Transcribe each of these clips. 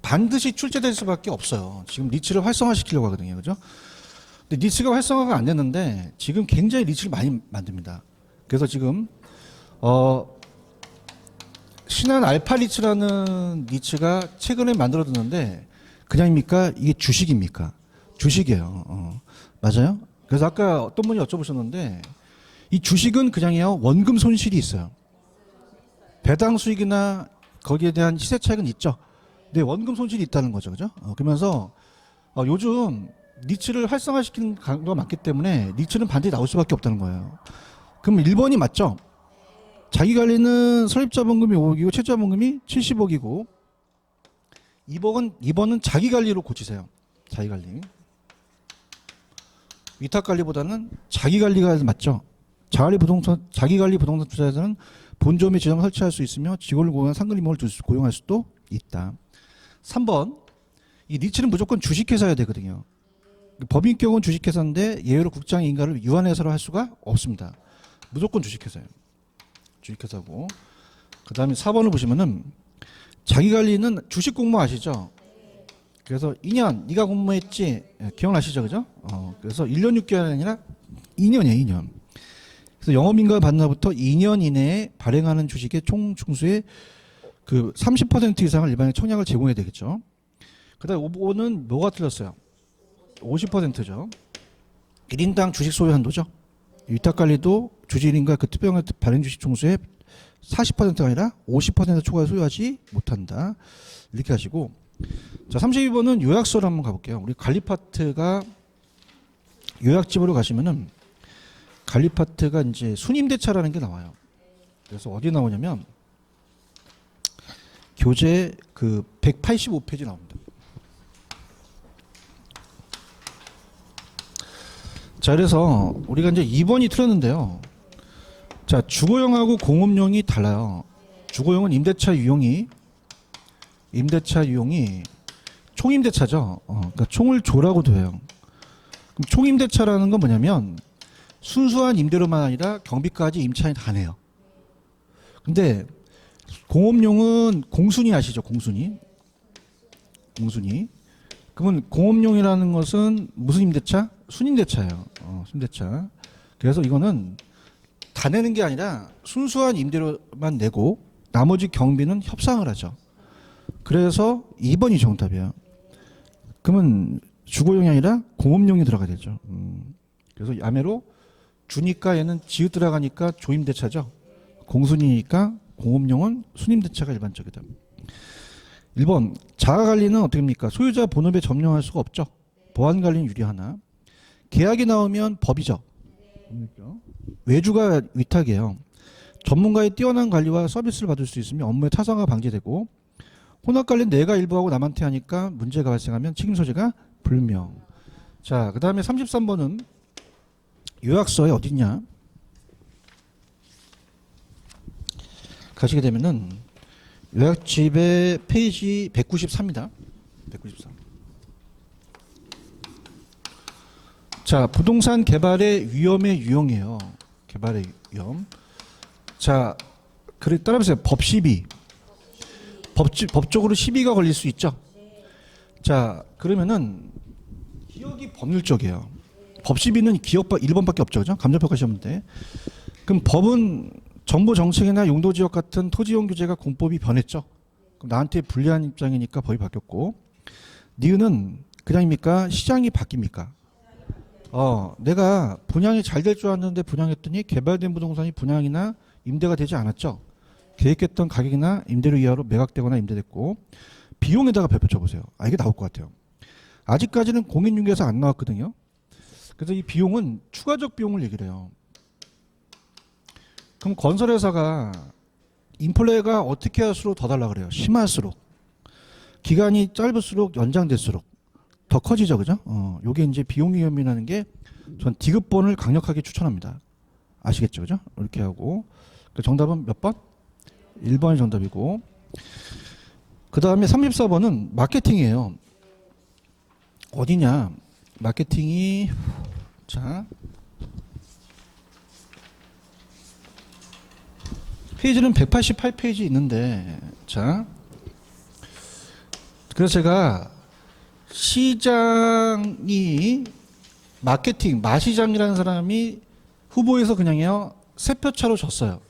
반드시 출제될 수밖에 없어요. 지금 리츠를 활성화시키려고 하거든요. 그죠? 근데 리츠가 활성화가 안 됐는데 지금 굉장히 리츠를 많이 만듭니다. 그래서 지금 신한 알파 리츠라는 리츠가 최근에 만들어졌는데 그냥입니까? 이게 주식입니까? 주식이에요. 맞아요? 그래서 아까 어떤 분이 여쭤보셨는데 이 주식은 그냥이요. 원금 손실이 있어요. 배당 수익이나 거기에 대한 시세 차익은 있죠. 근데 원금 손실이 있다는 거죠. 그죠? 그러면서 요즘 리츠를 활성화시키는 강도가 많기 때문에 리츠는 반드시 나올 수밖에 없다는 거예요. 그럼 1번이 맞죠? 자기관리는 설립자본금이 5억이고 최저자본금이 70억이고 2번은 자기관리로 고치세요. 자기관리. 위탁관리보다는 자기관리가 맞죠? 자기관리 부동산 투자자는 본점에 지점 설치할 수 있으며 직원을 고용한 상근임원을 고용할 수도 있다. 3번. 이 리츠는 무조건 주식회사여야 되거든요. 법인격은 주식회사인데 예외로 국장의 인가를 유한회사로 할 수가 없습니다. 무조건 주식회사예요. 주식회사고. 그 다음에 4번을 보시면은 자기관리는 주식 공모 아시죠? 그래서 2년 네가 공모했지. 기억나시죠? 그죠? 그래서 1년 6개월이 아니라 2년이에요. 2년. 그래서 영업인가 받는 날부터 2년 이내에 발행하는 주식의 총 중수의 그 30% 이상을 일반에 청약을 제공해야 되겠죠. 그 다음에 5번은 뭐가 틀렸어요? 50%죠. 1인당 주식 소유 한도죠. 위탁관리도 주식인가 그 특별한 발행 주식 총수의 40%가 아니라 50% 초과해 소유하지 못한다. 이렇게 하시고, 자 32번은 요약서를 한번 가볼게요. 우리 관리파트가 요약집으로 가시면은 관리파트가 이제 순임대차라는 게 나와요. 그래서 어디 나오냐면 교재 그 185페이지 나옵니다. 자, 그래서 우리가 이제 2번이 틀렸는데요. 자, 주거용하고 공업용이 달라요. 주거용은 임대차 유용이 총임대차죠. 그러니까 총을 조라고도 해요. 그럼 총임대차라는 건 뭐냐면 순수한 임대료만 아니라 경비까지 임차인이 다 내요. 근데 공업용은 공순위 아시죠? 공순위. 그러면 공업용이라는 것은 무슨 임대차? 순임대차예요. 순임대차. 그래서 이거는 다 내는 게 아니라 순수한 임대료만 내고 나머지 경비는 협상을 하죠. 그래서 2번이 정답이에요. 그러면 주거용이 아니라 공업용이 들어가야 되죠. 그래서 야매로 주니까 얘는 지읒 들어가니까 조임대차죠. 공순이니까 공업용은 순임대차가 일반적이다. 1번 자가관리는 어떻게 합니까? 소유자 본업에 점령할 수가 없죠. 보안관리는 유리하나. 계약이 나오면 법이죠. 외주가 위탁이에요. 전문가의 뛰어난 관리와 서비스를 받을 수 있으며 업무의 타산화가 방지되고 혼합관리는 내가 일부하고 남한테 하니까 문제가 발생하면 책임 소재가 불명. 자, 그 다음에 33번은 요약서에 어딨냐? 가시게 되면은 요약집의 페이지 193입니다. 193. 자, 부동산 개발의 위험의 유형이에요. 개발의 위험. 자, 그래 따라보세요. 법 시비. 법적으로 시비가 걸릴 수 있죠. 자, 그러면은 기억이 법률적이에요. 법 시비는 기억법 1번밖에 없죠. 그죠? 감정평가 시험 때. 그럼 법은 정보 정책이나 용도 지역 같은 토지용 규제가 공법이 변했죠. 그럼 나한테 불리한 입장이니까 법이 바뀌었고, 니은은 그냥입니까? 시장이 바뀝니까? 내가 분양이 잘 될 줄 알았는데 분양했더니 개발된 부동산이 분양이나 임대가 되지 않았죠. 계획했던 가격이나 임대료 이하로 매각되거나 임대됐고, 비용에다가 별표 쳐보세요. 이게 나올 것 같아요. 아직까지는 공인중개사 안 나왔거든요. 그래서 이 비용은 추가적 비용을 얘기를 해요. 그럼 건설회사가 인플레가 어떻게 할수록 더 달라 그래요? 심할수록. 기간이 짧을수록 연장될수록 더 커지죠. 그죠? 요게 이제 비용 위험이라는 게 전 디귿번을 강력하게 추천합니다. 아시겠죠? 그죠? 이렇게 하고. 정답은 몇 번? 1번이 정답이고. 그 다음에 34번은 마케팅이에요. 어디냐? 마케팅이, 자. 페이지는 188페이지 있는데, 자. 그래서 제가 시장이 마케팅 마시장이라는 사람이 후보에서 그냥요 3표 차로 졌어요.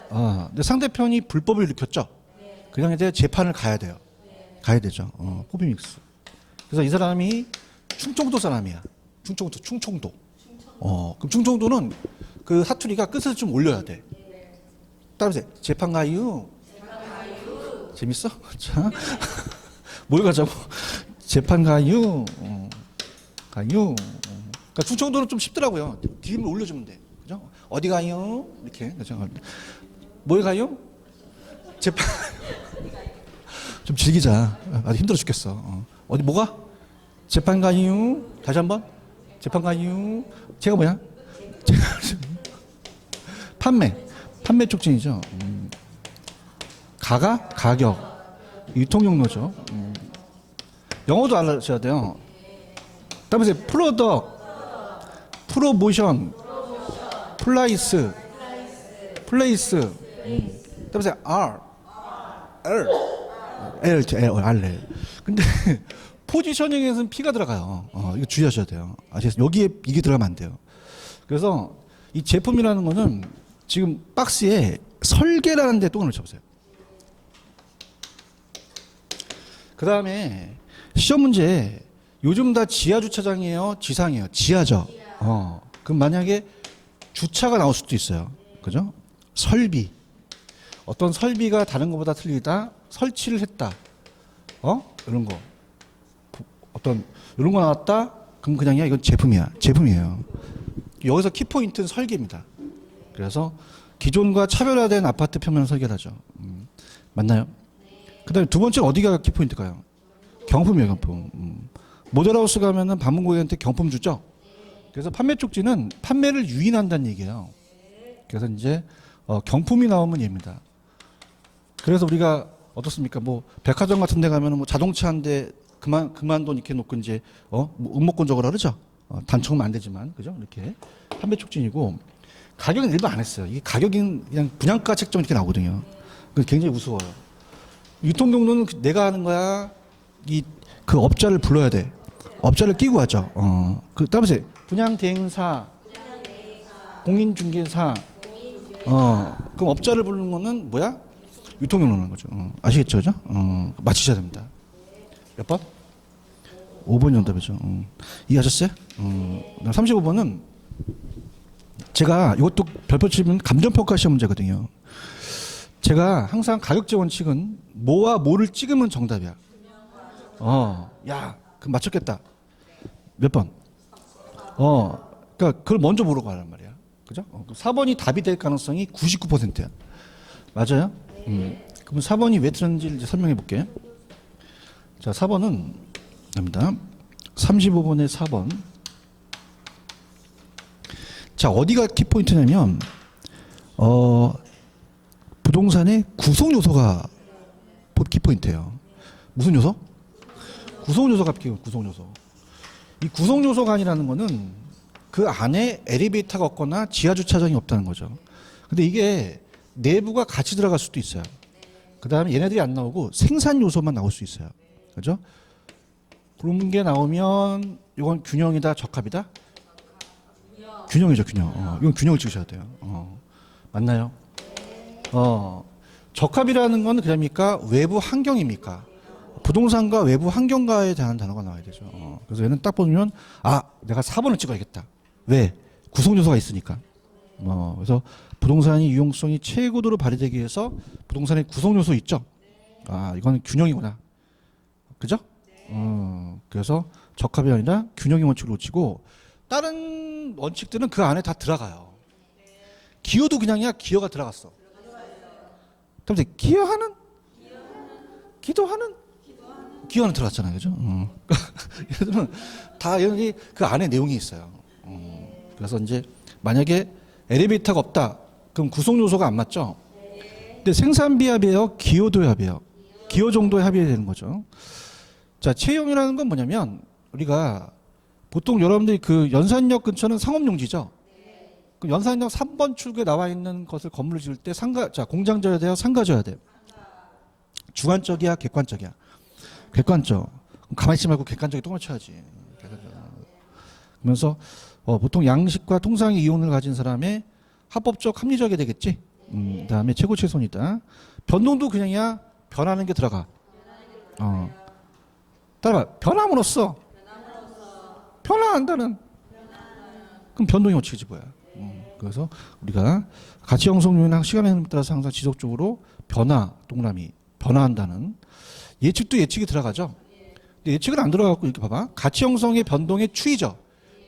근데 상대편이 불법을 일으켰죠. 그냥 이제 재판을 가야 돼요. 가야 되죠. 포비믹스. 그래서 이 사람이 충청도 사람이야. 충청도. 그럼 충청도는 그 사투리가 끝을 좀 올려야 돼. 따라서 재판 가유. 재밌어? 자, 뭘 가자고? 재판 가유. 가유. 그러니까 충청도는 좀 쉽더라고요. 디딤을 올려주면 돼. 그죠? 어디 가요? 이렇게. 뭘 가요? 재판. 좀 즐기자. 아주 힘들어 죽겠어. 어디 뭐가? 재판 가요. 다시 한번. 재판 가요. 제가 뭐야? 제가 판매 촉진이죠. 가격, 유통용로죠. 영어도 알아셔야 돼요. 다음에 프로덕, 프로모션, 플레이스. 다음에 R. 근데 포지셔닝에서는 P가 들어가요. 이거 주의하셔야 돼요. 아시겠어요? 여기에 이게 들어가면 안 돼요. 그래서 이 제품이라는 거는 지금 박스에 설계라는 데 똥을 쳐보세요. 그 다음에 시험 문제 요즘 다 지하 주차장이에요, 지상이에요? 지하죠. 그럼 만약에 주차가 나올 수도 있어요. 그죠? 설비. 어떤 설비가 다른 것보다 틀리다. 설치를 했다. 이런 거. 어떤 이런 거 나왔다. 그럼 그냥이야. 이건 제품이에요. 여기서 키포인트는 설계입니다. 그래서 기존과 차별화된 아파트 표면 설계를 하죠. 맞나요? 그다음에 두 번째 어디가 키포인트가요? 경품이에요, 경품. 모델하우스 가면은 방문고객한테 경품 주죠. 그래서 판매 쪽지는 판매를 유인한다는 얘기예요. 그래서 이제 경품이 나오면 얘입니다. 그래서 우리가 어떻습니까? 뭐 백화점 같은 데 가면은 뭐 자동차 한 대 그만 돈 이렇게 놓고 이제 뭐 음모권 적으라 그러죠. 단축하면 안 되지만 그죠? 이렇게 판매 촉진이고 가격은 일부 안 했어요. 이게 가격은 그냥 분양가 책정 이렇게 나오거든요. 그게 굉장히 우스워요. 유통 경로는 내가 하는 거야. 그 업자를 불러야 돼. 업자를 끼고 하죠. 그 다음에 분양 대행사, 공인중개사. 그럼 업자를 부르는 거는 뭐야? 유통 경로라는 거죠. 아시겠죠, 그죠? 맞히셔야 됩니다. 몇 번? 5번 정답이죠. 이해하셨어요? 35번은 제가 이것도 별표 치면 감정평가 시험 문제거든요. 제가 항상 가격제 원칙은 뭐와 뭐를 찍으면 정답이야. 야, 그럼 맞췄겠다. 몇 번? 그러니까 그걸 먼저 물어봐 하란 말이야. 그죠? 4번이 답이 될 가능성이 99%야. 맞아요? 그럼 4번이 왜 틀렸는지 이제 설명해 볼게. 자, 4번은 됩니다. 35번의 4번. 자, 어디가 키포인트냐면 부동산의 구성 요소가 키포인트예요. 무슨 요소? 구성 요소가 구성 요소. 이 구성 요소가 아니라는 거는 그 안에 엘리베이터가 없거나 지하 주차장이 없다는 거죠. 근데 이게 내부가 같이 들어갈 수도 있어요. 그다음에 얘네들이 안 나오고 생산 요소만 나올 수 있어요. 그죠? 그런 게 나오면 이건 균형이다, 적합이다? 균형이죠, 균형. 이건 균형을 찍으셔야 돼요. 맞나요? 적합이라는 건 그럽니까? 외부 환경입니까? 부동산과 외부 환경과에 대한 단어가 나와야 되죠. 그래서 얘는 딱 보면 내가 4번을 찍어야겠다. 왜? 구성 요소가 있으니까. 그래서 부동산이 유용성이 최고도로 발휘되기 위해서 부동산의 구성 요소 있죠. 이거는 균형이구나. 그죠? 그래서 적합이 아니라 균형의 원칙을 놓치고 다른 원칙들은 그 안에 다 들어가요. 기여도 그냥이야. 기여가 들어갔어. 그럼 이제 기여하는? 기도하는? 기여는 들어갔잖아요. 그죠? 얘들은 다 여기 그 안에 내용이 있어요. 그래서 이제 만약에 엘리베이터가 없다. 그럼 구성 요소가 안 맞죠? 근데 생산비 합이에요? 기여도 합이에요? 기여 정도의 합의해야 되는 거죠. 자, 채용이라는 건 뭐냐면 우리가 보통 여러분들이 그 연산역 근처는 상업용지죠. 그 연산역 3번 출구에 나와 있는 것을 건물을 지을 때 공장 져야 돼요? 상가 져야 돼요? 주관적이야? 객관적이야? 객관적. 가만히 있지 말고 객관적이 똥을 쳐야지. 그러면서 보통 양식과 통상의 이론을 가진 사람의 합법적 합리적이 되겠지. 그다음에 최고 최선이다. 변동도 그냥이야. 변하는 게 들어가. 따라봐. 변함으로써 변화한다는. 그럼 변동이 어떻게 뭐야? 그래서 우리가 가치 형성 요인이나 시간의 흐름에 따라서 항상 지속적으로 변화, 동그라미, 변화한다는 예측도 예측이 들어가죠. 근데 예측은 안 들어가고 이렇게 봐봐. 가치 형성의 변동의 추이죠.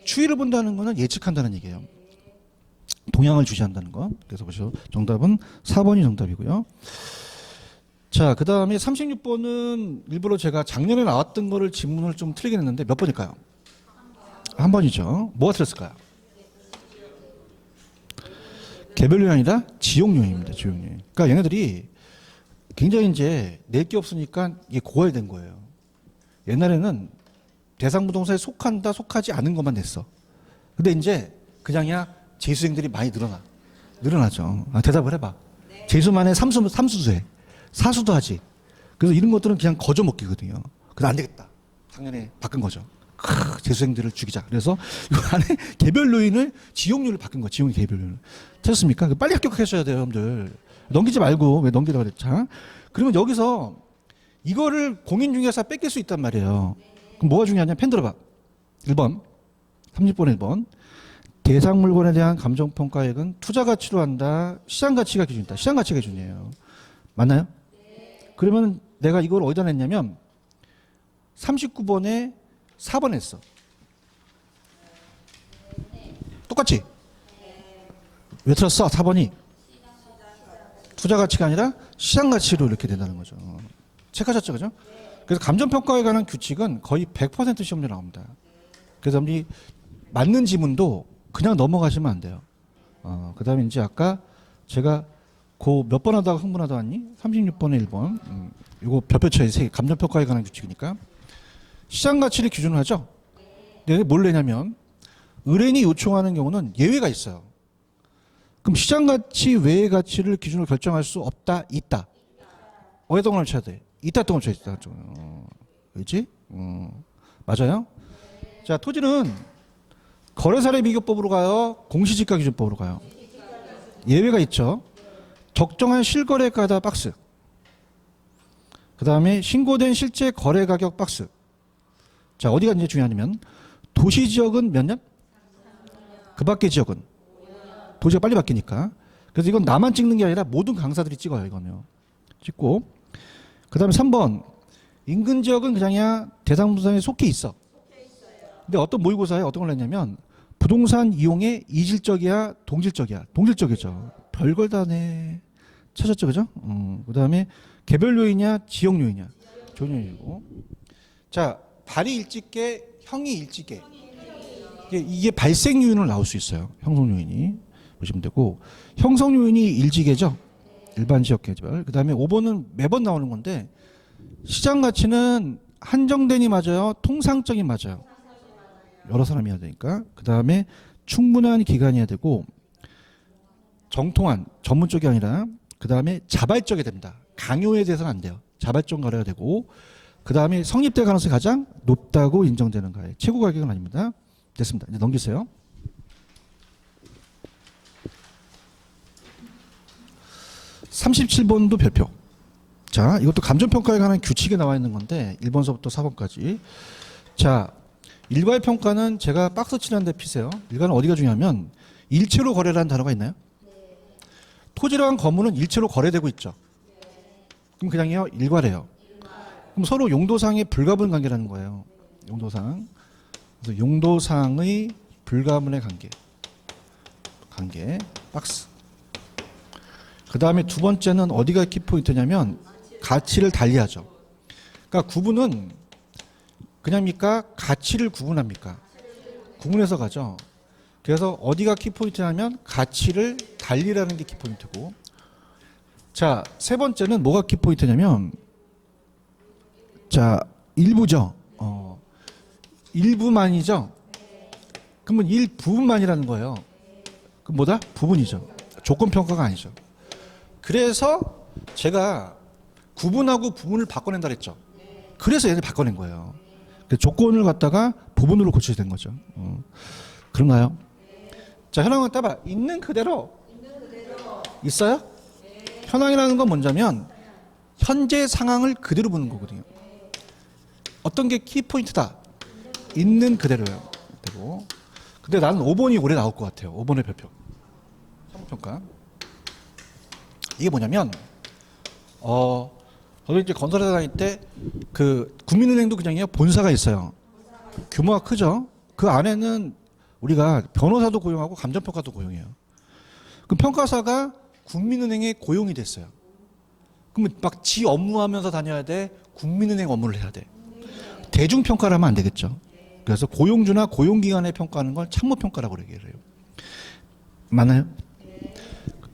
추이를 본다는 거는 예측한다는 얘기예요. 동향을 주시한다는 거. 그래서 보시죠. 정답은 4번이 정답이고요. 자, 그 다음에 36번은 일부러 제가 작년에 나왔던 거를 지문을 좀 틀리게 했는데 몇 번일까요? 한 번이죠. 뭐가 틀렸을까요? 개별요인이 아니라 지역요인입니다. 지역요인. 그러니까 얘네들이 굉장히 이제 낼 게 없으니까 이게 고갈된 거예요. 옛날에는 대상부동산에 속한다, 속하지 않은 것만 냈어. 근데 이제 그냥이야 재수생들이 많이 늘어나죠. 대답을 해봐. 재수만에 삼수도 해. 사수도 하지. 그래서 이런 것들은 그냥 거저 먹기거든요. 그래서 안 되겠다. 작년에 바꾼 거죠. 재수생들을 죽이자. 그래서 이 안에 개별 요인을 지역률을 바꾼 거예요. 지역 개별 요인을. 찾았습니까? 빨리 합격하셔야 돼요, 여러분들. 넘기지 말고. 왜 넘기려고 그랬죠? 그러면 여기서 이거를 공인중개사 뺏길 수 있단 말이에요. 그럼 뭐가 중요하냐? 펜 들어봐. 1번. 30번 1번. 대상 물건에 대한 감정평가액은 투자 가치로 한다. 시장 가치가 기준이다. 시장 가치가 기준이에요. 맞나요? 그러면 내가 이걸 어디다 냈냐면 39번에 4번 했어. 똑같지? 왜 틀었어? 4번이 투자 가치가 아니라 시장 가치로 이렇게 된다는 거죠. 체크하셨죠, 그죠? 그래서 감정평가에 관한 규칙은 거의 100% 시험에 나옵니다. 그래서 우리 맞는 지문도 그냥 넘어가시면 안 돼요. 그 다음에 이제 아까 제가 몇 번 하다가 흥분하다 왔니? 36번에 1번. 이거 별표처에 3개. 감정평가에 관한 규칙이니까. 시장 가치를 기준으로 하죠. 근데 뭘 내냐면 의뢰인이 요청하는 경우는 예외가 있어요. 그럼 시장 가치 외의 가치를 기준으로 결정할 수 없다, 있다. 어디에 동을 쳐야 돼? 있다 동을 쳐야 있다. 그렇지? 맞아요? 자, 토지는 거래사례 비교법으로 가요? 공시지가 기준법으로 가요? 예외가 있죠. 적정한 실거래가다 박스. 그 다음에 신고된 실제 거래 가격 박스. 자, 어디가 이제 중요하냐면 도시 지역은 몇 년? 그 밖의 지역은 도시가 빨리 바뀌니까. 그래서 이건 나만 찍는 게 아니라 모든 강사들이 찍어요. 이거는요. 찍고 그 다음에 3번 인근 지역은 그냥이야 대상부동산에 속해 있어. 근데 어떤 모의고사에 어떤 걸 냈냐면 부동산 이용에 이질적이야 동질적이야. 동질적이죠. 별걸 다 내. 찾았죠, 그죠? 그 다음에 개별 요인이냐 지역 요인이냐. 지역 요인이고. 자, 발이 일찍게 형이 일찍게. 이게 발생 요인으로 나올 수 있어요. 형성 요인이 보시면 되고 형성 요인이 일지계죠. 일반 지역 개별. 그 다음에 5번은 매번 나오는 건데 시장 가치는 한정된이 맞아요. 통상적이 맞아요. 여러 사람이 해야 되니까. 그 다음에 충분한 기간이어야 되고 정통한 전문 쪽이 아니라 그 다음에 자발적이 됩니다. 강요에 대해서는 안 돼요. 자발적 거래가 되고 그 다음에 성립될 가능성이 가장 높다고 인정되는 가액. 최고 가격은 아닙니다. 됐습니다. 이제 넘기세요. (37번도) 별표. 자, 이것도 감정평가에 관한 규칙에 나와 있는 건데 1번서부터 4번까지. 자, 일괄 평가는 제가 박스 칠한데 피세요. 일괄은 어디가 중요하면 일체로 거래라는 단어가 있나요? 토지랑 건물은 일체로 거래되고 있죠. 그럼 그냥요 일괄해요. 그럼 서로 용도상의 불가분 관계라는 거예요. 용도상. 그래서 용도상의 불가분의 관계 박스. 그 다음에 두 번째는 어디가 키포인트냐면 가치를 달리하죠. 그러니까 구분은 그냥입니까? 가치를 구분합니까? 구분해서 가죠. 그래서 어디가 키포인트냐면 가치를 달리라는 게 키포인트고. 자, 세 번째는 뭐가 키포인트냐면 자, 일부죠. 일부만이죠. 그러면 일부분만이라는 거예요. 그럼 뭐다? 부분이죠. 조건평가가 아니죠. 그래서 제가 구분하고 부분을 바꿔낸다 그랬죠. 그래서 얘를 바꿔낸 거예요. 조건을 갖다가 부분으로 고쳐야 된 거죠. 그런가요? 자, 현황을 따봐. 있는 그대로 있어요? 현황이라는 건 뭐냐면 현재 상황을 그대로 보는 거거든요. 어떤 게 키포인트다? 있는 그대로예요. 그대로. 근데 나는 5번이 올해 나올 것 같아요. 5번의 별표. 평가. 이게 뭐냐면 저도 이제 건설회사 다닐 때 그 국민은행도 그냥요 본사가 있어요. 규모가 크죠. 그 안에는 우리가 변호사도 고용하고 감정평가도 고용해요. 그 평가사가 국민은행에 고용이 됐어요. 그러면 막 지 업무하면서 다녀야 돼. 국민은행 업무를 해야 돼. 대중평가를 하면 안 되겠죠. 그래서 고용주나 고용기관에 평가하는 걸 참모평가라고 얘기를 해요. 맞나요?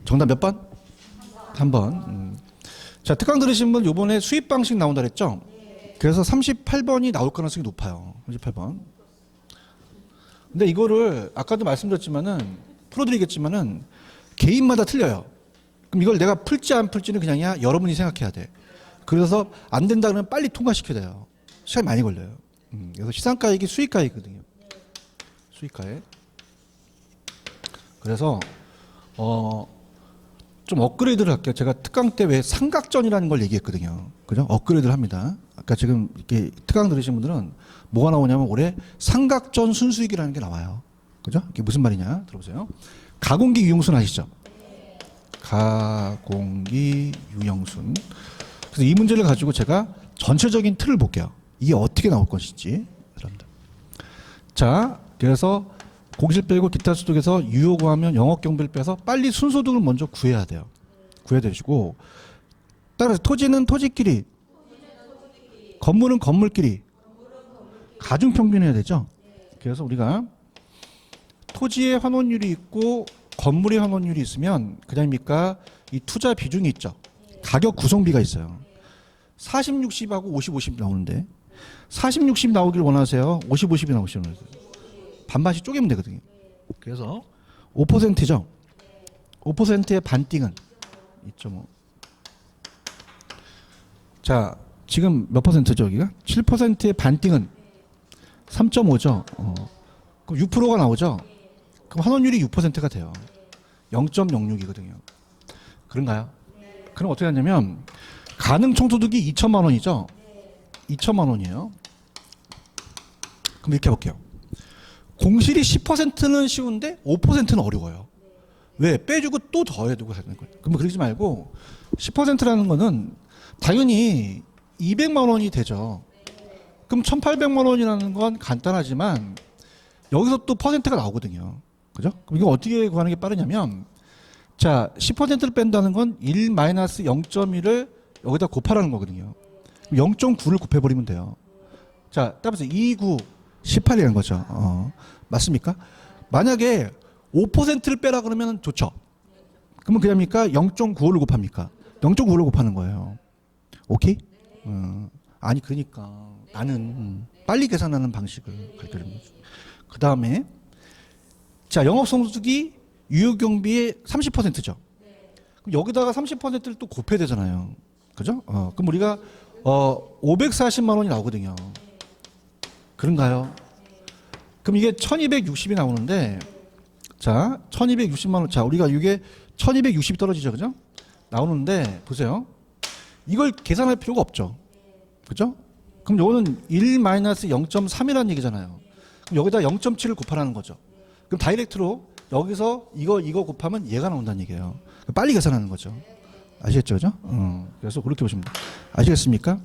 정답 몇 번? 3번. 자, 특강 들으신 분 이번에 수입 방식 나온다 그랬죠? 그래서 38번이 나올 가능성이 높아요. 38번. 근데 이거를 아까도 말씀드렸지만은 풀어드리겠지만은 개인마다 틀려요. 그럼 이걸 내가 풀지 안 풀지는 그냥이야 여러분이 생각해야 돼. 그래서 안 된다 그러면 빨리 통과시켜야 돼요. 시간이 많이 걸려요. 그래서 시상가액이 수익가액이거든요. 수익가액. 그래서 좀 업그레이드를 할게요. 제가 특강 때 왜 삼각전이라는 걸 얘기했거든요. 그죠? 업그레이드를 합니다. 아까 지금 이렇게 특강 들으신 분들은 뭐가 나오냐면 올해 삼각전 순수익이라는 게 나와요. 그죠? 이게 무슨 말이냐? 들어보세요. 가공기 유형순 아시죠? 가공기 유형순. 그래서 이 문제를 가지고 제가 전체적인 틀을 볼게요. 이게 어떻게 나올 것인지. 여러분들. 자, 그래서 공실 빼고 기타 소득에서 유효 구하면 영업 경비를 빼서 빨리 순소득을 먼저 구해야 돼요. 구해야 되시고 따라서 토지는 토지끼리, 건물은 건물끼리 가중 평균해야 되죠. 그래서 우리가 토지의 환원율이 있고 건물의 환원율이 있으면 그냥입니까? 이 투자 비중이 있죠. 가격 구성비가 있어요. 40, 60하고 50, 50 나오는데 40, 60 나오길 원하세요? 50, 50이 나오시는 거예요. 반반씩 쪼개면 되거든요. 그래서 5%죠. 5%의 반띵은 2.5. 자, 지금 몇 퍼센트죠, 여기가? 7%의 반띵은 3.5죠. 그럼 6%가 나오죠. 그럼 환원율이 6%가 돼요. 0.06이거든요. 그런가요? 그럼 어떻게 하냐면 가능 총소득이 2천만 원이죠. 2천만 원이에요. 그럼 이렇게 해볼게요. 공실이 10%는 쉬운데 5%는 어려워요. 왜? 빼주고 또 더해두고 하는 거예요. 그럼 그러지 말고 10%라는 거는 당연히 200만 원이 되죠. 그럼 1,800만 원이라는 건 간단하지만 여기서 또 퍼센트가 나오거든요. 그죠? 그럼 이거 어떻게 구하는 게 빠르냐면 자, 10%를 뺀다는 건 1-0.1을 여기다 곱하라는 거거든요. 0.9를 곱해버리면 돼요. 자, 따라서 29, 18이라는 거죠. 맞습니까? 만약에 5%를 빼라 그러면 좋죠. 그러면 그냥입니까? 0.95를 곱합니까? 0.95를 곱하는 거예요. 오케이? 아니 그러니까 나는 빨리 계산하는 방식을 가르쳐줍니다. 그 다음에 자 영업성수득이 유효경비의 30%죠. 그럼 여기다가 30%를 또 곱해야 되잖아요. 그죠? 그럼 우리가 540만 원이 나오거든요. 그런가요? 그럼 이게 1260이 나오는데 자 1260만 원. 자 우리가 이게 1260이 떨어지죠. 그죠? 나오는데 보세요. 이걸 계산할 필요가 없죠. 그죠? 그럼 요거는 1-0.3이라는 얘기잖아요. 그럼 여기다 0.7을 곱하라는 거죠. 그럼 다이렉트로 여기서 이거 곱하면 얘가 나온다는 얘기예요. 빨리 계산하는 거죠. 아시겠죠? 그죠? 그래서 그렇게 보시면 돼요. 아시겠습니까?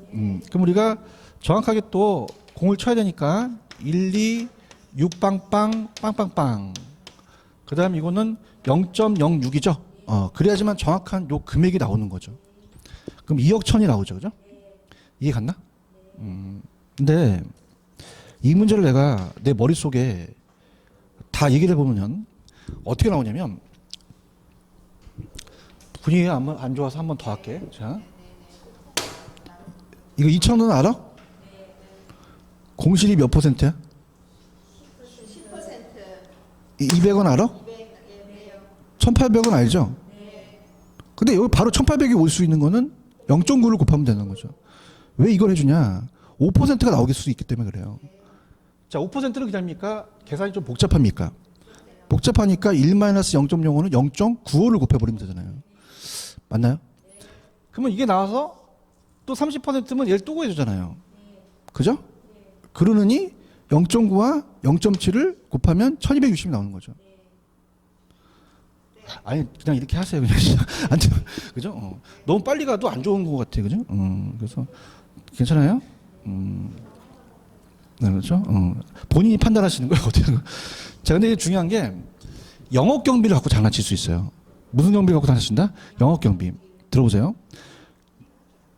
그럼 우리가 정확하게 또 공을 쳐야 되니까 1, 2, 6 빵빵 빵빵빵. 그 다음 이거는 0.06이죠. 그래야지만 정확한 요 금액이 나오는 거죠. 그럼 2억 1천이 나오죠. 그죠? 이해 갔나? 근데 이 문제를 내가 내 머릿속에 다 얘기를 해보면 어떻게 나오냐면 분위기가 안 좋아서 한 번 더 할게. 자, 이거 2천은 알아? 공실이 몇 퍼센트야? 10%. 200원 알아? 1,800원 알죠? 근데 여기 바로 1,800이 올 수 있는 거는 0.9를 곱하면 되는 거죠. 왜 이걸 해주냐? 5%가 나오길 수 있기 때문에 그래요. 자, 5%는 그냥입니까? 계산이 좀 복잡합니까? 복잡하니까 1-0.05는 0.95를 곱해버리면 되잖아요. 맞나요? 그러면 이게 나와서 또 30%면 얘를 또 구해주잖아요. 그죠? 그러느니 0.9와 0.7을 곱하면 1260이 나오는 거죠. 아니 그냥 이렇게 하세요. 그냥 그죠? 너무 빨리 가도 안 좋은 것 같아, 그죠? 그래서 괜찮아요? 네, 그렇죠? 본인이 판단하시는 거예요, 어떻게? 자, 근데 중요한 게 영업 경비를 갖고 장난칠 수 있어요. 무슨 경비 갖고 장난친다? 영업 경비. 들어보세요.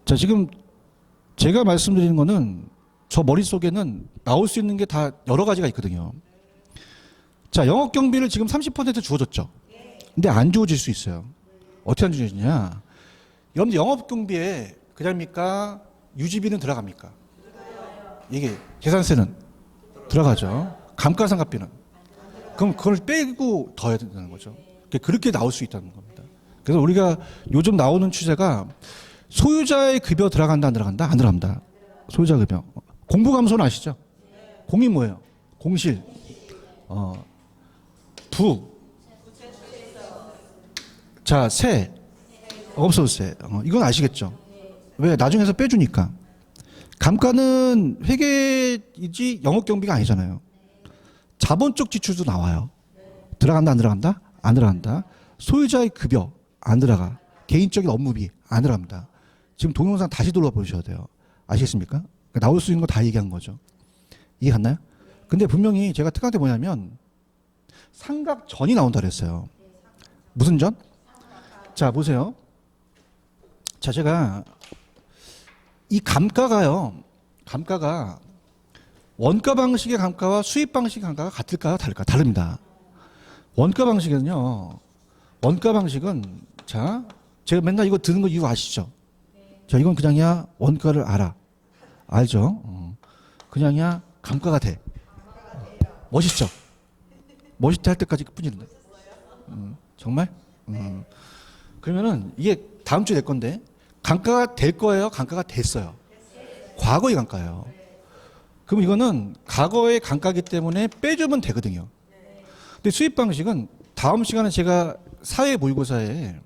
자, 지금 제가 말씀드리는 거는 저 머릿속에는 나올 수 있는 게 다 여러 가지가 있거든요. 자, 영업 경비를 지금 30% 주어졌죠. 근데 안 주어질 수 있어요. 어떻게 안 주어지냐? 여러분들 영업 경비에 그냥입니까? 유지비는 들어갑니까? 이게 계산세는 들어가죠. 감가상각비는. 그럼 그걸 빼고 더해야 된다는 거죠. 그렇게 나올 수 있다는 겁니다. 그래서 우리가 요즘 나오는 추세가 소유자의 급여 들어간다 안 들어간다? 안 들어간다. 소유자 급여. 공부감소는 아시죠? 공이 뭐예요? 공실. 부. 자, 세. 업소세. 이건 아시겠죠? 왜? 나중에서 빼주니까. 감가는 회계이지 영업경비가 아니잖아요. 자본적 지출도 나와요. 들어간다 안 들어간다? 안 들어간다. 소유자의 급여 안 들어가. 개인적인 업무비 안 들어갑니다. 지금 동영상 다시 돌아보셔야 돼요. 아시겠습니까? 그러니까 나올 수 있는 거 다 얘기한 거죠. 이해 갔나요? 근데 분명히 제가 특강때 뭐냐면 상각전이 나온다 그랬어요. 무슨 전? 자, 보세요. 자, 제가 이 감가가요. 감가가 원가 방식의 감가와 수입 방식의 감가가 같을까요? 다를까요? 다릅니다. 원가 방식은요. 원가 방식은 자, 제가 맨날 이거 드는 거 이유 아시죠? 자, 이건 그냥이야 원가를 알아. 알죠? 그냥이야 감가가 돼. 멋있죠? 멋있다 할 때까지 뿐인데. 정말? 그러면은 이게 다음 주에 될 건데 감가가 될 거예요? 감가가 됐어요? 과거의 감가예요. 그럼 이거는 과거의 감가이기 때문에 빼주면 되거든요. 근데 수입 방식은 다음 시간에 제가 사회 모의고사에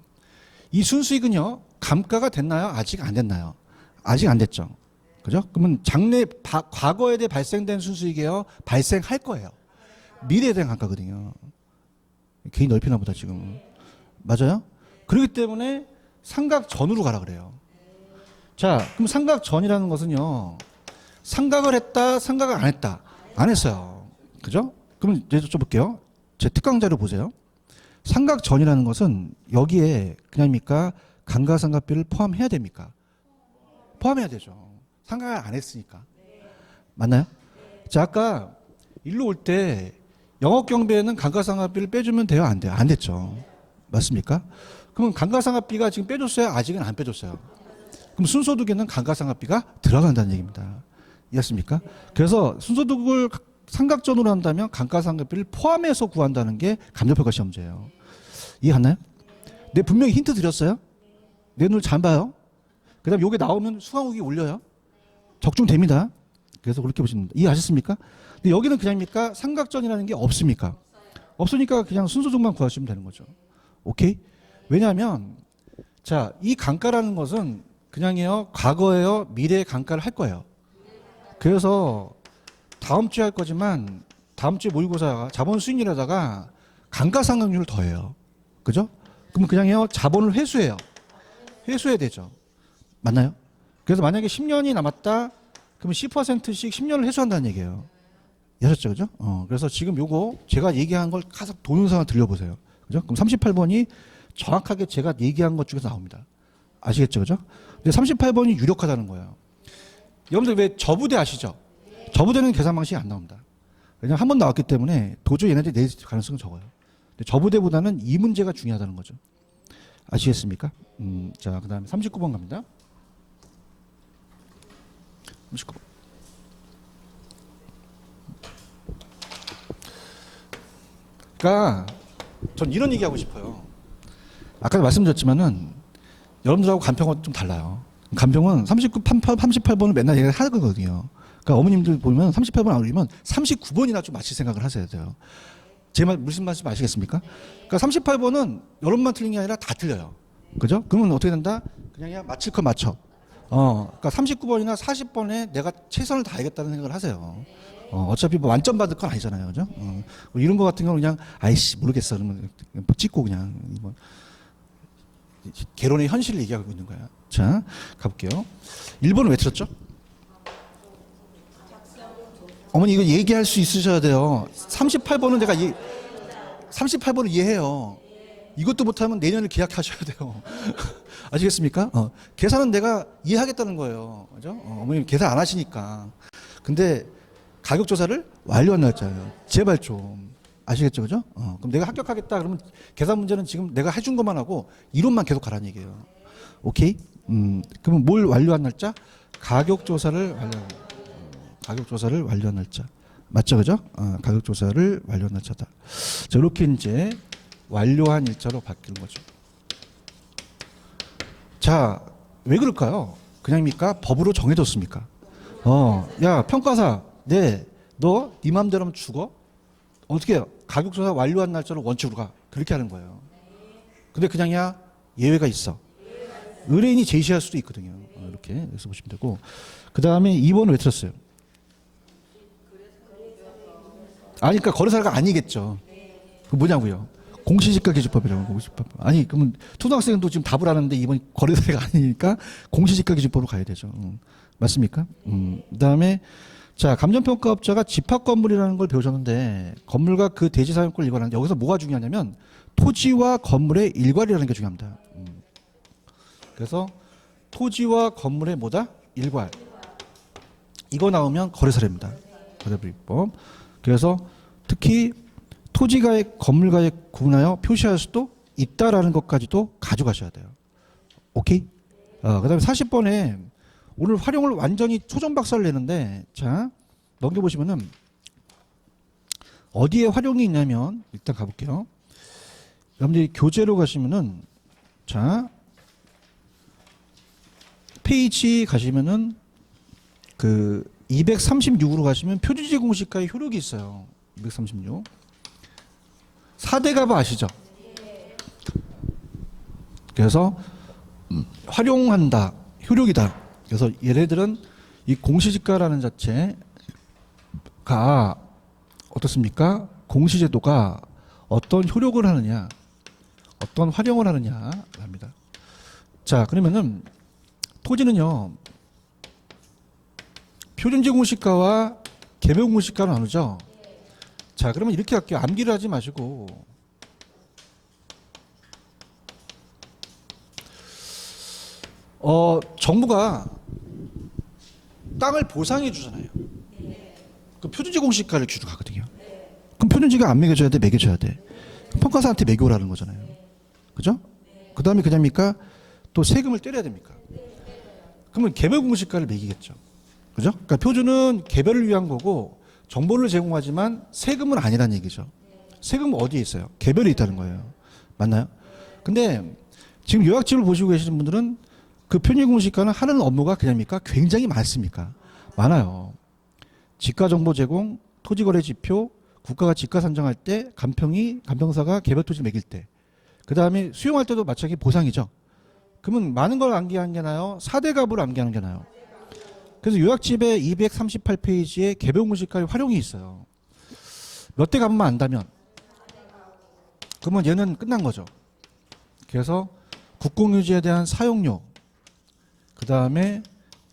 이 순수익은요 감가가 됐나요? 아직 안 됐나요? 아직 안 됐죠. 그죠? 그러면 과거에 대해 발생된 순수익이에요? 발생할 거예요. 미래에 대한 감가거든요. 개인 넓히나 보다 지금. 맞아요? 그렇기 때문에 상각전으로 가라 그래요. 자, 그럼 상각전이라는 것은요. 상각을 했다, 상각을 안 했다. 안 했어요. 그죠? 그럼 이제 좀 볼게요. 제 특강 자료 보세요. 상각전이라는 것은 여기에 그냥입니까? 감가상각비를 포함해야 됩니까? 포함해야 되죠. 상각을 안 했으니까. 맞나요? 자, 아까 일로 올 때 영업경비에는 감가상각비를 빼주면 돼요? 안 돼요? 안 됐죠. 맞습니까? 그럼 감가상각비가 지금 빼줬어요? 아직은 안 빼줬어요. 그럼 순소득에는 감가상각비가 들어간다는 얘기입니다. 이해했습니까? 그래서 순소득을 삼각전으로 한다면 감가상각비를 포함해서 구한다는 게 감정평가 시험제예요. 이해갔나요? 네, 분명히 힌트 드렸어요. 내 눈을 잘 봐요. 그 다음에 요게 나오면 수강후기 올려요. 적중됩니다. 그래서 그렇게 보시면 이해하셨습니까? 근데 여기는 그냥입니까? 삼각전이라는 게 없습니까? 없으니까 그냥 순소득만 구하시면 되는 거죠. 오케이? 왜냐하면 자, 이 감가라는 것은 그냥이요 과거에요 미래의 감가를 할 거예요. 그래서 다음 주에 할 거지만 다음 주에 모의고사 자본 수익률에다가 감가상각률을 더해요. 그죠? 그러면 그냥요 자본을 회수해요. 회수해야 되죠. 맞나요? 그래서 만약에 10년이 남았다 그러면 10%씩 10년을 회수한다는 얘기예요. 이해하셨죠? 그죠? 그래서 지금 요거 제가 얘기한 걸 가서 동영상을 들려보세요. 그죠? 그럼 38번이 정확하게 제가 얘기한 것 중에서 나옵니다. 아시겠죠? 그죠? 근데 38번이 유력하다는 거예요. 여러분들 왜 저부대 아시죠? 저부대는 계산 방식이 안 나옵니다. 왜냐면 한 번 나왔기 때문에 도저히 얘네들이 낼 가능성은 적어요. 근데 저부대보다는 이 문제가 중요하다는 거죠. 아시겠습니까? 자, 그 다음에 39번 갑니다. 39번. 그러니까 전 이런 얘기하고 싶어요. 아까도 말씀드렸지만은 여러분들하고 간평은 좀 달라요. 간병은 38번을 맨날 얘기를 하거든요. 그러니까 어머님들 보면 38번 안 올리면 39번이나 좀 맞힐 생각을 하셔야 돼요. 제 말 무슨 말씀 아시겠습니까? 그러니까 38번은 여론만 틀린 게 아니라 다 틀려요. 그죠? 그러면 어떻게 된다? 그냥 맞힐 거 맞춰. 그러니까 39번이나 40번에 내가 최선을 다하겠다는 생각을 하세요. 어차피 뭐 만점 받을 건 아니잖아요. 그죠? 뭐 이런 거 같은 경우는 그냥 아이씨 모르겠어. 그러면 찍고 그냥 뭐 개론의 현실을 얘기하고 있는 거야. 자, 가볼게요. 1번은 왜 틀었죠? 어머니 이거 얘기할 수 있으셔야 돼요. 38번은 38번을 이해해요. 이것도 못하면 내년을 계약하셔야 돼요. 아시겠습니까? 계산은 내가 이해하겠다는 거예요. 그죠? 어머님 계산 안 하시니까. 근데 가격 조사를 완료한 날짜예요. 제발 좀. 아시겠죠? 그죠? 그럼 내가 합격하겠다 그러면 계산 문제는 지금 내가 해준 것만 하고 이론만 계속 가라는 얘기예요. 오케이? 그러면 뭘 완료한 날짜? 가격 조사를 완료한 날짜. 맞죠? 그죠? 가격 조사를 완료한 날짜다. 자, 이렇게 이제 완료한 일자로 바뀌는 거죠. 자, 왜 그럴까요? 그냥입니까? 법으로 정해졌습니까? 야, 평가사, 너 네 맘대로 하면 죽어? 어떻게 해요? 가격조사 완료한 날짜로 원칙으로 가. 그렇게 하는 거예요. 근데 그냥이야 예외가 있어. 의뢰인이 제시할 수도 있거든요. 이렇게 해서 보시면 되고. 그 다음에 2번을 왜 틀었어요? 그러니까 거래사가 아니겠죠. 그 뭐냐고요? 공시지가 기준법이라고. 공시지법. 아니 그러면 초등학생도 지금 답을 하는데 이번 거래사가 아니니까 공시지가 기준법으로 가야 되죠. 맞습니까? 그다음에 자, 감정평가업자가 집합건물이라는 걸 배우셨는데 건물과 그 대지 사용권을 일괄하는데 여기서 뭐가 중요하냐면 토지와 건물의 일괄이라는 게 중요합니다. 그래서 토지와 건물의 뭐다? 일괄. 이거 나오면 거래사례입니다. 거래불이법. 그래서 특히 토지가액, 건물가액 구분하여 표시할 수도 있다라는 것까지도 가져가셔야 돼요. 오케이? 그다음에 40번에 오늘 활용을 완전히 초전박사를 내는데 자 넘겨보시면은 어디에 활용이 있냐면 일단 가볼게요. 여러분들이 교재로 가시면은 자 페이지 가시면은 그 236으로 가시면 표준지 공시가의 효력이 있어요. 236 4대 가부 아시죠? 그래서 활용한다, 효력이다. 그래서 얘네들은 이 공시지가라는 자체가 어떻습니까? 공시제도가 어떤 효력을 하느냐, 어떤 활용을 하느냐 합니다. 자, 그러면은 토지는요, 표준지 공시가와 개별 공시가는 나누죠. 자, 그러면 이렇게 할게요. 암기를 하지 마시고. 정부가 땅을 보상해 주잖아요. 그 표준지 공시가를 기준으로 가거든요. 그럼 표준지가 안 매겨줘야 돼, 매겨줘야 돼. 평가사한테 매겨오라는 거잖아요. 그죠? 그 다음에 그냥입니까? 또 세금을 때려야 됩니까? 그러면 개별 공시가를 매기겠죠. 그죠? 그러니까 표준은 개별을 위한 거고 정보를 제공하지만 세금은 아니라는 얘기죠. 세금은 어디에 있어요? 개별에 있다는 거예요. 맞나요? 근데 지금 요약집을 보시고 계시는 분들은 그 표준공시가는 하는 업무가 그냥입니까? 굉장히 많습니까? 많아요. 지가정보 제공, 토지거래 지표, 국가가 지가 산정할 때 간평사가 개별 토지 매길 때, 그 다음에 수용할 때도 마찬가지 보상이죠. 그러면 많은 걸 암기하는 게 나아요? 4대 가부를 암기하는 게 나아요? 그래서 요약집에 238페이지에 개별 공시가의 활용이 있어요. 몇 대 가부만 안다면 그러면 얘는 끝난 거죠. 그래서 국공유지에 대한 사용료, 그 다음에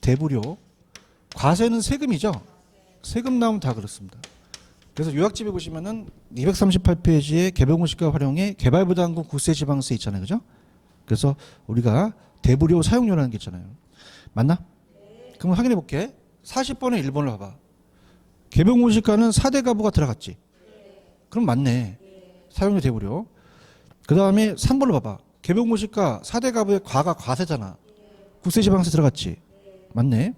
대부료, 과세는 세금이죠. 세금 나오면 다 그렇습니다. 그래서 요약집에 보시면은 238페이지에 개별공시가 활용에 개발부담금 국세지방세 있잖아요. 그죠? 그래서 우리가 대부료 사용료라는 게 있잖아요. 맞나? 그럼 확인해 볼게. 40번에 1번을 봐봐. 개별공시가는 4대 가부가 들어갔지. 그럼 맞네. 사용료 대부료. 그 다음에 3번을 봐봐. 개별공시가 4대 가부의 과가 과세잖아. 국세지방세 들어갔지. 맞네.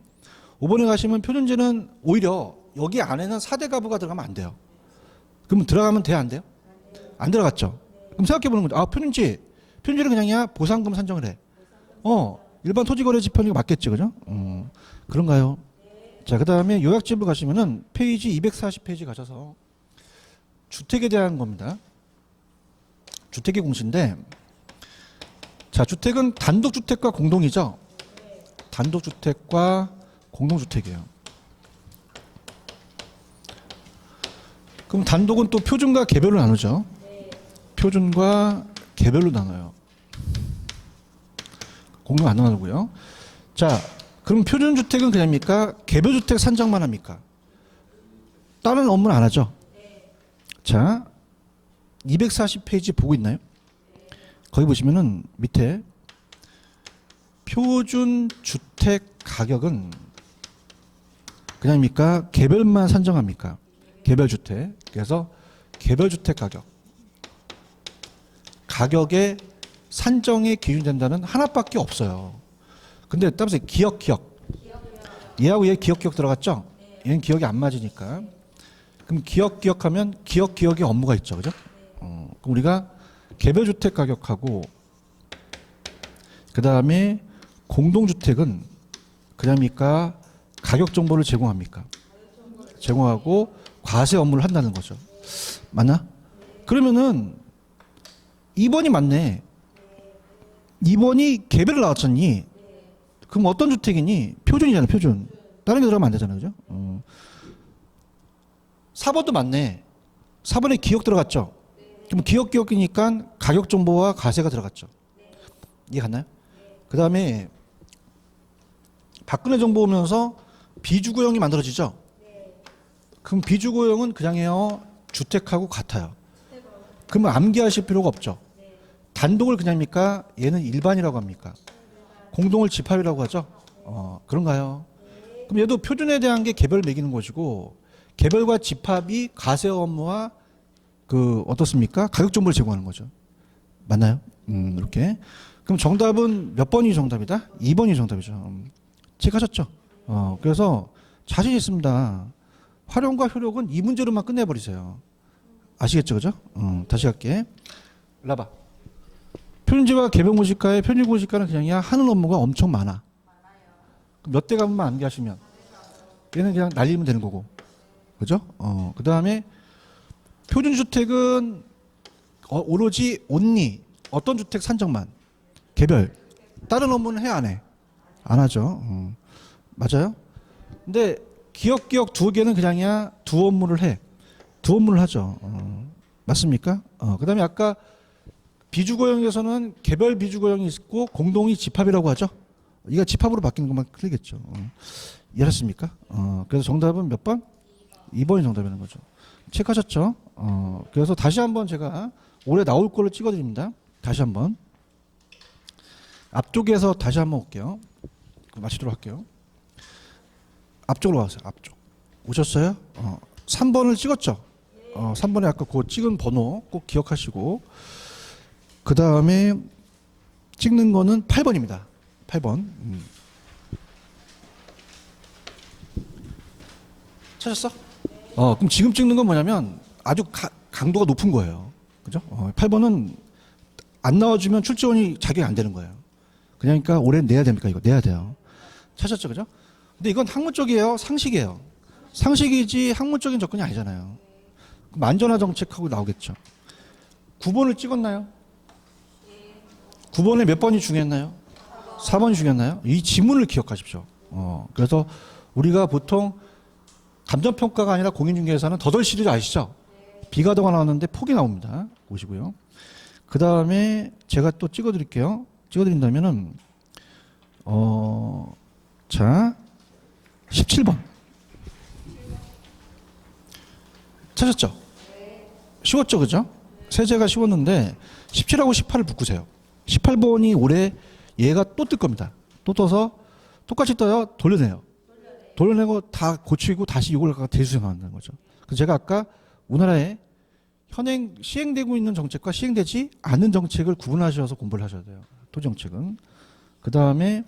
5번에 가시면 표준지는 오히려 여기 안에는 4대 가부가 들어가면 안 돼요. 그러면 들어가면 돼요, 안 돼요? 안 들어갔죠. 그럼 생각해 보는 거죠. 표준지는 그냥이야 보상금 산정을 해. 일반 토지거래 지표는 맞겠지, 그죠? 그런가요? 자, 그 다음에 요약집을 가시면은 페이지 240페이지 가셔서 주택에 대한 겁니다. 주택의 공시인데, 자, 주택은 단독주택과 공동이죠? 단독주택과 공동주택이에요. 그럼 단독은 또 표준과 개별로 나누죠? 표준과 개별로 나눠요. 공동 안 나누고요. 자, 그럼 표준주택은 그냥입니까? 개별주택 산정만 합니까? 다른 업무는 안 하죠? 자, 240페이지 보고 있나요? 거기 보시면은 밑에 표준주택 가격은 그냥입니까? 개별만 산정합니까? 개별주택. 그래서 개별주택 가격의 산정에 기준된다는 하나밖에 없어요. 근데 따라서 기억. 얘하고 얘 기억 들어갔죠? 얘는 기억이 안 맞으니까. 그럼 기억하면 기억의 업무가 있죠. 그죠? 그럼 우리가 개별주택 가격하고 그 다음에 공동주택은 그냥입니까? 가격 정보를 제공합니까? 제공하고 과세 업무를 한다는 거죠. 맞나? 그러면은 2번이 맞네. 2번이 개별을 나왔잖니. 그럼 어떤 주택이니? 표준이잖아, 표준. 다른 게 들어가면 안 되잖아, 그죠? 4번도 맞네. 4번에 기억 들어갔죠? 그럼 기억이니까 가격 정보와 과세가 들어갔죠. 이해 갔나요? 그 다음에 박근혜 정부 오면서 비주거형이 만들어지죠? 그럼 비주거형은 그냥해요. 주택하고 같아요. 그러면 암기하실 필요가 없죠. 단독을 그냥입니까? 얘는 일반이라고 합니까? 공동을 집합이라고 하죠? 그런가요? 그럼 얘도 표준에 대한 게 개별 매기는 것이고 개별과 집합이 과세 업무와 어떻습니까? 가격 정보를 제공하는 거죠. 맞나요? 이렇게. 그럼 정답은 몇 번이 정답이다? 2번이 정답이죠. 체크하셨죠? 그래서 자신 있습니다. 활용과 효력은 이 문제로만 끝내버리세요. 아시겠죠? 그죠? 다시 할게. 라봐. 표준지와 개별고시가의 표준고시가는 그냥이야 하는 업무가 엄청 많아. 몇 대 가면 암기하시면 얘는 그냥 날리면 되는 거고. 그죠? 그 다음에 표준주택은 오로지 온리 어떤 주택 산정만 개별 다른 업무는 해 안 해? 안 하죠. 맞아요? 근데 기억 두 개는 그냥이야 두 업무를 해. 두 업무를 하죠. 맞습니까? 그 다음에 아까 비주거형에서는 개별 비주거형이 있고 공동이 집합이라고 하죠. 이가 집합으로 바뀌는 것만 틀리겠죠. 이해하셨습니까? 그래서 정답은 몇 번? 2번이 정답이라는 거죠. 체크하셨죠? 그래서 다시 한번 제가 올해 나올 거를 찍어드립니다. 다시 한번. 앞쪽에서 다시 한번 올게요. 마치도록 할게요. 앞쪽으로 와보세요. 앞쪽. 오셨어요? 3번을 찍었죠? 3번에 아까 그 찍은 번호 꼭 기억하시고 그 다음에 찍는 거는 8번입니다. 8번. 찾았어? 그럼 지금 찍는 건 뭐냐면 아주 강도가 높은 거예요. 그죠? 8번은 안 나와주면 출제원이 자격이 안 되는 거예요. 그러니까 올해 내야 됩니까? 이거 내야 돼요. 찾았죠? 그죠? 근데 이건 학문적이에요? 상식이에요? 상식이지 학문적인 접근이 아니잖아요. 그럼 안전화 정책하고 나오겠죠. 9번을 찍었나요? 9번에 몇 번이 중요했나요? 4번이 중요했나요? 이 지문을 기억하십시오. 그래서 우리가 보통 감정평가가 아니라 공인중개사는 더덜 시리즈 아시죠? 비가더가 나왔는데 폭이 나옵니다. 보시고요. 그 다음에 제가 또 찍어드릴게요. 찍어드린다면은 자 17번 찾았죠? 쉬웠죠, 그죠? 세제가 쉬웠는데 17하고 18을 묶으세요. 18번이 올해 얘가 또 뜰 겁니다. 또 떠서 똑같이 떠요. 돌려내요. 돌려내고 다 고치고 다시 이걸 갖다가 대수생각한다는 거죠. 그래서 제가 아까 우리나라에 시행되고 있는 정책과 시행되지 않는 정책을 구분하셔서 공부를 하셔야 돼요. 토지정책은. 그 다음에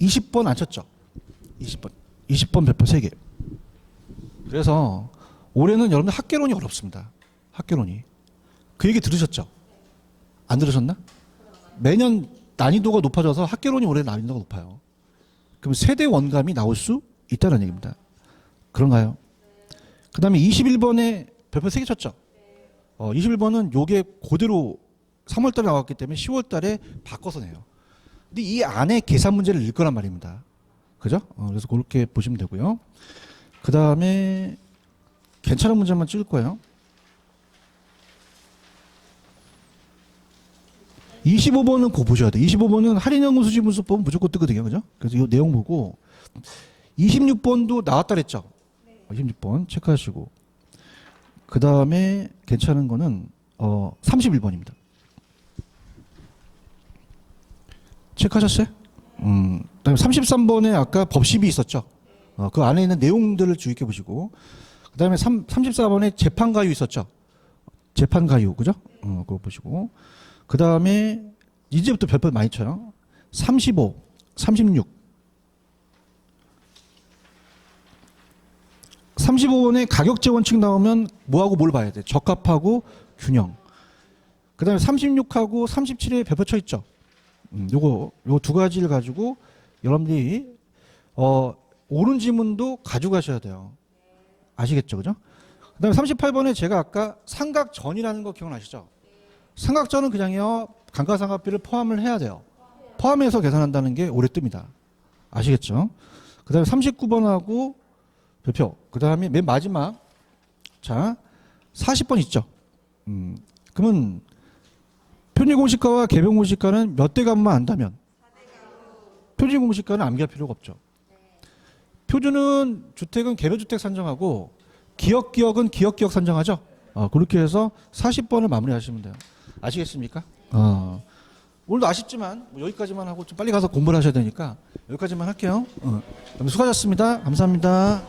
20번 안 쳤죠? 20번 배포 3개. 그래서 올해는 여러분들 학개론이 어렵습니다. 학개론이. 그 얘기 들으셨죠? 안 들으셨나? 매년 난이도가 높아져서 학개론이 올해 난이도가 높아요. 그럼 세대 원감이 나올 수 있다는 얘기입니다. 그런가요? 그 다음에 21번에 별표 3개 쳤죠? 21번은 요게 그대로 3월 달에 나왔기 때문에 10월 달에 바꿔서 내요. 근데 이 안에 계산 문제를 낼 거란 말입니다. 그죠? 그래서 그렇게 보시면 되고요. 그 다음에 괜찮은 문제만 찍을 거예요. 25번은 꼭 보셔야 돼요. 25번은 할인연금 수지분수법은 무조건 뜨거든요. 그죠? 그래서 이 내용 보고 26번도 나왔다 그랬죠? 26번 체크하시고 그 다음에 괜찮은 거는 31번입니다. 체크하셨어요? 그다음에 33번에 아까 법시비 있었죠? 그 안에 있는 내용들을 주의 깊게 보시고 그 다음에 34번에 재판가유 있었죠? 재판가유 그죠? 그거 보시고 그 다음에 이제부터 별표 많이 쳐요. 35, 36 35번에 가격제 원칙 나오면 뭐하고 뭘 봐야 돼? 적합하고 균형. 그 다음에 36하고 37에 별표 쳐 있죠? 요거 두 가지를 가지고 여러분들이 옳은 지문도 가져가셔야 돼요. 아시겠죠? 그죠? 그 다음에 38번에 제가 아까 삼각전이라는 거 기억나시죠? 삼각전은 그냥요 감가상각비를 포함을 해야 돼요. 포함해서 계산한다는 게 오래 뜹니다. 아시겠죠? 그 다음에 39번하고 별표. 그 다음에 맨 마지막 자 40번 있죠? 그러면 표준공시가와 개별공시가는 몇 대 가만 안다면 표준공시가는 암기할 필요가 없죠. 표준은 주택은 개별주택 산정하고 기역은 기역 산정하죠. 그렇게 해서 40번을 마무리하시면 돼요. 아시겠습니까? 오늘도 아쉽지만 뭐 여기까지만 하고 좀 빨리 가서 공부를 하셔야 되니까 여기까지만 할게요. 수고하셨습니다. 감사합니다.